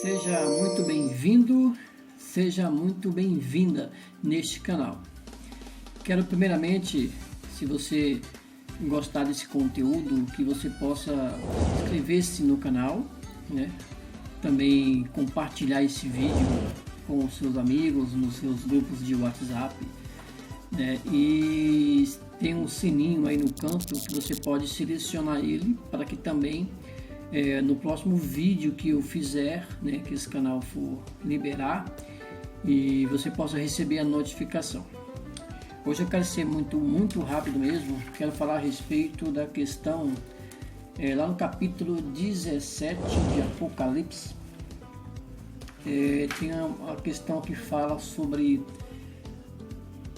Seja muito bem-vindo, seja muito bem-vinda neste canal. Quero primeiramente, se você gostar desse conteúdo, que você possa inscrever-se no canal, né? Também compartilhar esse vídeo com os seus amigos, nos seus grupos de WhatsApp, né? E tem um sininho aí no canto que você pode selecionar ele para que também no próximo vídeo que eu fizer, né, que esse canal for liberar, e você possa receber a notificação. Hoje eu quero ser muito rápido mesmo. Quero falar a respeito da questão lá no capítulo 17 de Apocalipse. Tem a questão que fala sobre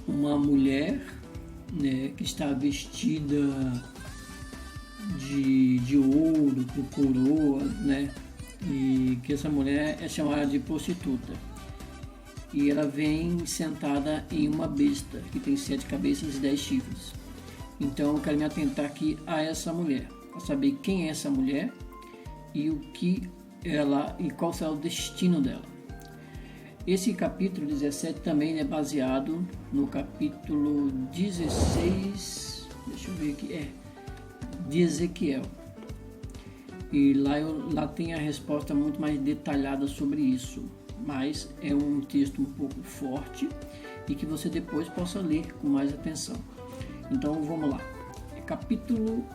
uma mulher, né, que está vestida de ouro, com coroa, né? E que essa mulher é chamada de prostituta. E ela vem sentada em uma besta que tem 7 cabeças e 10 chifres. Então eu quero me atentar aqui a essa mulher, para saber quem é essa mulher e o que ela e qual será o destino dela. Esse capítulo 17 também é baseado no capítulo 16, deixa eu ver aqui, de Ezequiel. E lá tem a resposta muito mais detalhada sobre isso, mas é um texto um pouco forte e que você depois possa ler com mais atenção. Então vamos lá. Capítulo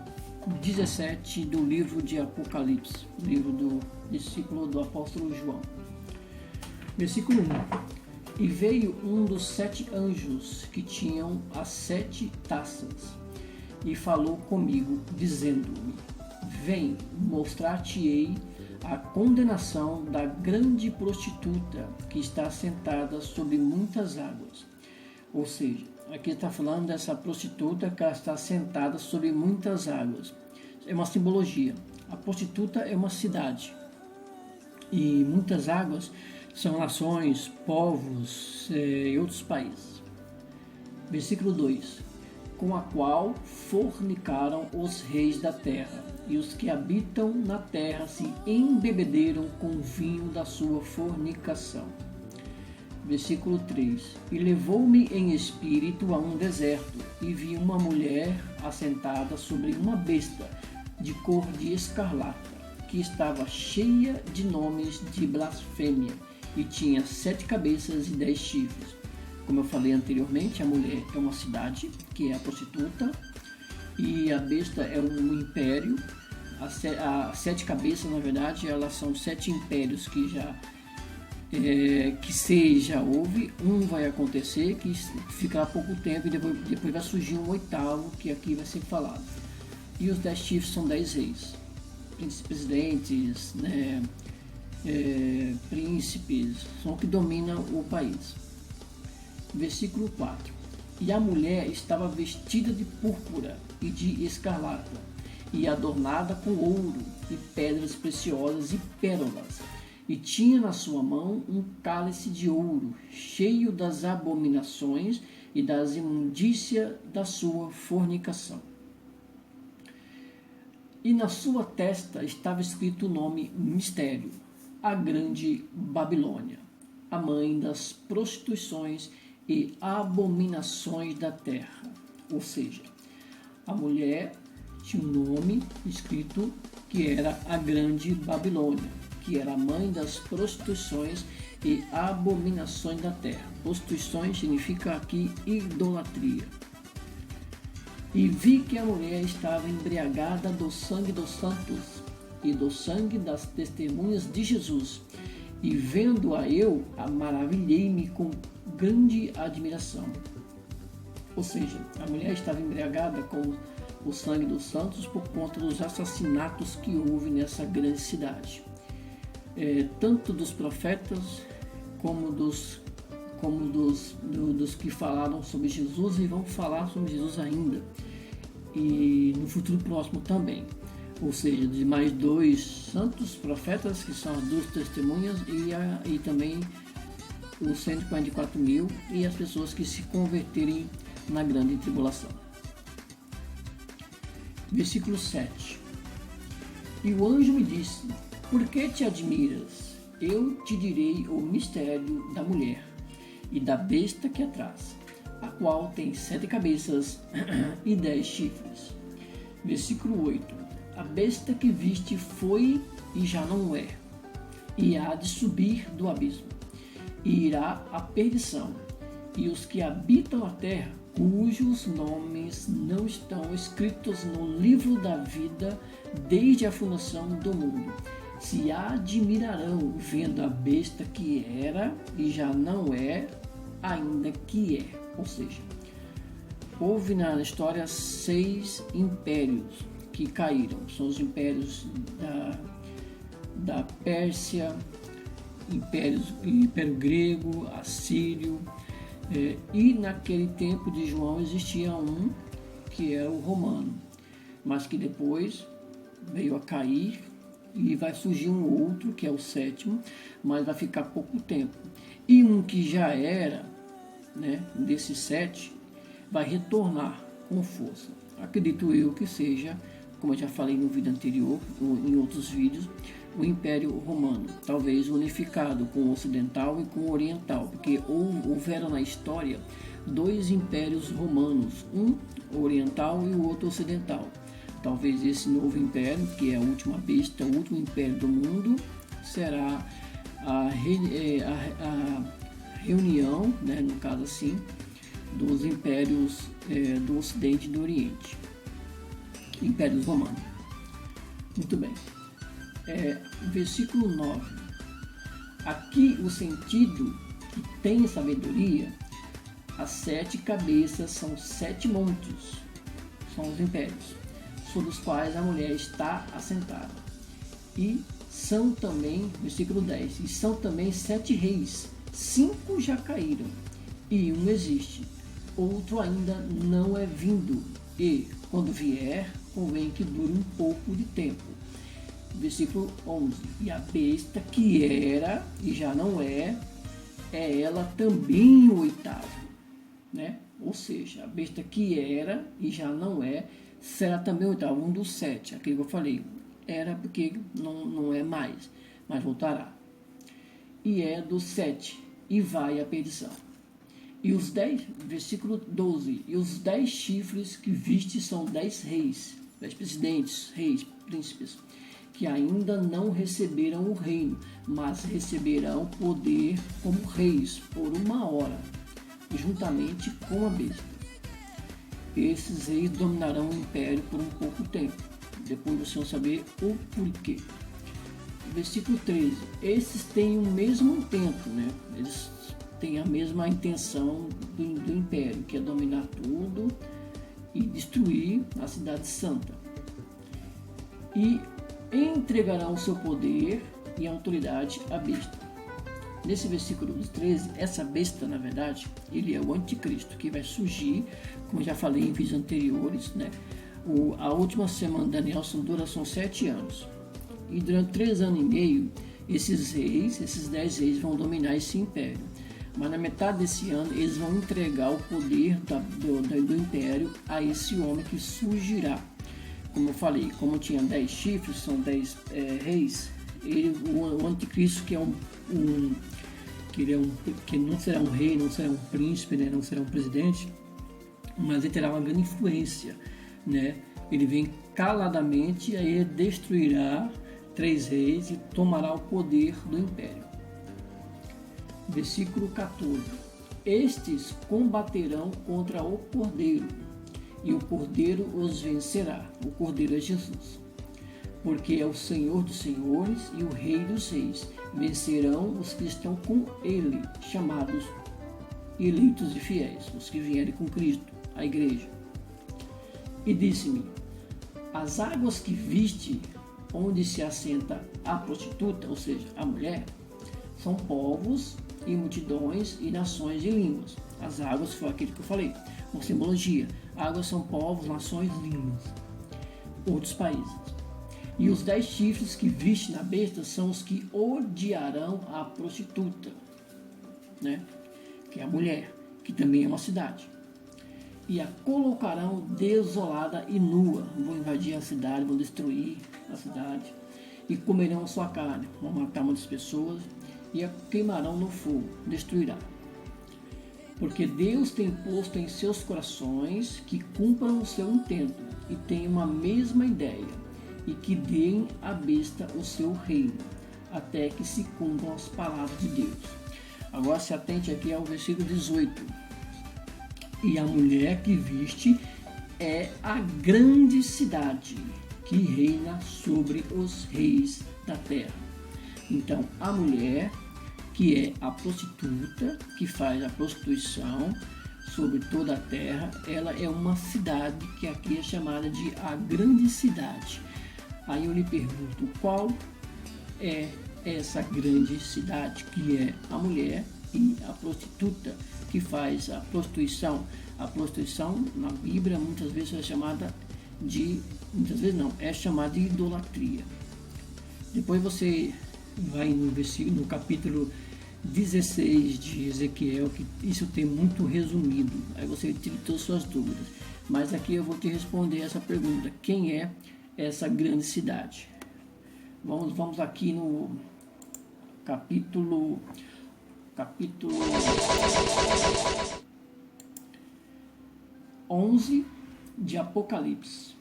17 do livro de Apocalipse, livro do discípulo do apóstolo João. Versículo 1. E veio um dos 7 anjos que tinham as 7 taças e falou comigo, dizendo-me: Vem, mostrar-te-ei a condenação da grande prostituta que está sentada sobre muitas águas. Ou seja, aqui está falando dessa prostituta que está sentada sobre muitas águas. É uma simbologia. A prostituta é uma cidade. E muitas águas são nações, povos e outros países. Versículo 2. Com a qual fornicaram os reis da terra, e os que habitam na terra se embebederam com o vinho da sua fornicação. Versículo 3. E levou-me em espírito a um deserto, e vi uma mulher assentada sobre uma besta, de cor de escarlata, que estava cheia de nomes de blasfêmia, e tinha 7 cabeças e 10 chifres. Como eu falei anteriormente, a mulher é uma cidade, que é a prostituta, e a besta é um império. As 7 cabeças, na verdade, elas são 7 impérios que já houve. Um vai acontecer, que ficará pouco tempo, e depois vai surgir um 8º, que aqui vai ser falado. E os 10 chifres são 10 reis, presidentes, né, príncipes, são o que dominam o país. Versículo 4. E a mulher estava vestida de púrpura e de escarlata, e adornada com ouro e pedras preciosas e pérolas, e tinha na sua mão um cálice de ouro, cheio das abominações e das imundícias da sua fornicação. E na sua testa estava escrito o nome mistério, a grande Babilônia, a mãe das prostituições e abominações da terra. Ou seja, a mulher tinha um nome escrito que era a grande Babilônia, que era a mãe das prostituições e abominações da terra. Prostituições significa aqui idolatria. E vi que a mulher estava embriagada do sangue dos santos e do sangue das testemunhas de Jesus. E vendo-a eu, maravilhei-me com grande admiração. Ou seja, a mulher estava embriagada com o sangue dos santos por conta dos assassinatos que houve nessa grande cidade. Tanto dos profetas como dos que falaram sobre Jesus e vão falar sobre Jesus ainda. E no futuro próximo também. Ou seja, de mais 2 santos profetas, que são as 2 testemunhas, e também os 144 mil e as pessoas que se converterem na grande tribulação. Versículo 7. E o anjo me disse: Por que te admiras? eu te direi o mistério da mulher e da besta que a traz, a qual tem 7 cabeças e 10 chifres. Versículo 8. A besta que viste foi e já não é, e há de subir do abismo, e irá à perdição, e os que habitam a terra, cujos nomes não estão escritos no livro da vida desde a fundação do mundo, se admirarão vendo a besta que era e já não é, ainda que é. Ou seja, houve na história 6 impérios que caíram. São os impérios da Pérsia, Império Grego, Assírio, e naquele tempo de João existia um que é o romano, mas que depois veio a cair e vai surgir um outro que é o 7º, mas vai ficar pouco tempo. E um que já era, né, desses 7, vai retornar com força. Acredito eu que seja, como eu já falei no vídeo anterior, em outros vídeos, o Império Romano, talvez unificado com o ocidental e com o oriental, porque houveram na história 2 impérios romanos, um oriental e o outro ocidental. Talvez esse novo império, que é a última besta, o último império do mundo, será a reunião, né, no caso assim, dos impérios do Ocidente e do Oriente, impérios romanos. Muito bem. Versículo 9. Aqui o sentido que tem sabedoria, as 7 cabeças são 7 montes, são os impérios, sobre os quais a mulher está assentada. E são também, versículo 10, e são também 7 reis, 5 já caíram, e um existe, outro ainda não é vindo, e, quando vier, convém que dure um pouco de tempo. Versículo 11. E a besta que era e já não é ela também o 8º, né? Ou seja, a besta que era e já não é, será também o 8º, um dos 7, aquele que eu falei. Era porque não é mais, mas voltará. E é do 7, e vai à perdição. E os 10, versículo 12, e os 10 chifres que viste são 10 reis, 10 presidentes, reis, príncipes, que ainda não receberam o reino, mas receberão poder como reis por 1 hora, juntamente com a besta. Esses reis dominarão o império por um pouco tempo. Depois vocês vão saber o porquê. Versículo 13. Esses têm o mesmo intento, né? Eles têm a mesma intenção do império, que é dominar tudo e destruir a cidade santa. E entregarão o seu poder e autoridade à besta. Nesse versículo 13, essa besta, na verdade, ele é o anticristo, que vai surgir, como já falei em vídeos anteriores, né? A última semana de Daniel são 7 anos. E durante 3 anos e meio, esses 10 reis vão dominar esse império. Mas na metade desse ano, eles vão entregar o poder do império a esse homem que surgirá. Como eu falei, como tinha 10 chifres, são 10 reis, o anticristo, que não será um rei, não será um príncipe, né, não será um presidente, mas ele terá uma grande influência, né? Ele vem caladamente e aí ele destruirá 3 reis e tomará o poder do império. Versículo 14. Estes combaterão contra o Cordeiro, e o Cordeiro os vencerá. O Cordeiro é Jesus, porque é o Senhor dos senhores e o Rei dos reis. Vencerão os que estão com ele, chamados eleitos e fiéis, os que vierem com Cristo, a igreja. E disse-me: as águas que viste, onde se assenta a prostituta, ou seja, a mulher, são povos e multidões e nações e línguas. As águas foi aquilo que eu falei, uma simbologia. Águas são povos, nações, línguas, outros países. E os 10 chifres que viste na besta são os que odiarão a prostituta, né? Que é a mulher, que também é uma cidade. E a colocarão desolada e nua. Vão invadir a cidade, vão destruir a cidade. e comerão a sua carne, vão matar muitas pessoas e a queimarão no fogo, destruirá. Porque Deus tem posto em seus corações que cumpram o seu intento e tenham uma mesma ideia, e que deem à besta o seu reino, até que se cumpram as palavras de Deus. Agora se atente aqui ao versículo 18. E a mulher que viste é a grande cidade, que reina sobre os reis da terra. Então, a mulher, que é a prostituta, que faz a prostituição sobre toda a terra, ela é uma cidade que aqui é chamada de a grande cidade. Aí eu lhe pergunto, qual é essa grande cidade, que é a mulher e a prostituta, que faz a prostituição? A prostituição na Bíblia muitas vezes é chamada de, muitas vezes não, é chamada de idolatria. Depois você vai no versículo, no capítulo 16 de Ezequiel, que isso tem muito resumido, aí você tira todas as suas dúvidas. Mas aqui eu vou te responder essa pergunta: quem é essa grande cidade? Vamos aqui no capítulo 11 de Apocalipse.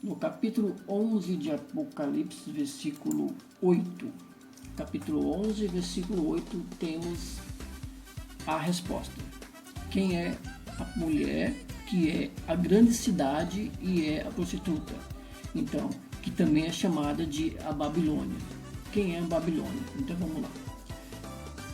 No capítulo 11 de Apocalipse, versículo 8. Capítulo 11, versículo 8, temos a resposta. Quem é a mulher que é a grande cidade e é a prostituta? Então, que também é chamada de a Babilônia. Quem é a Babilônia? Então vamos lá.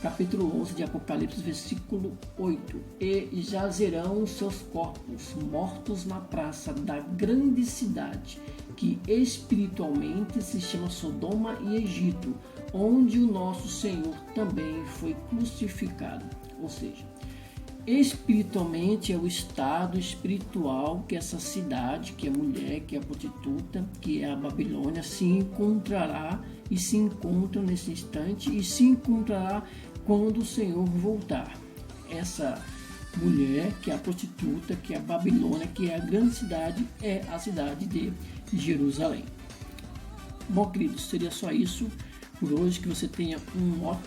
Capítulo 11 de Apocalipse, versículo 8. E jazerão seus corpos mortos na praça da grande cidade, que espiritualmente se chama Sodoma e Egito, onde o nosso Senhor também foi crucificado. Ou seja, espiritualmente é o estado espiritual que essa cidade, que é a mulher, que é a prostituta, que é a Babilônia, se encontrará e se encontra nesse instante e se encontrará quando o Senhor voltar. Essa mulher, que é a prostituta, que é a Babilônia, que é a grande cidade, é a cidade de Jerusalém. Bom, queridos, seria só isso por hoje. Que você tenha uma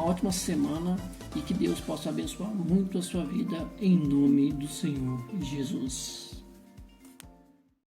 ótima semana e que Deus possa abençoar muito a sua vida, em nome do Senhor Jesus.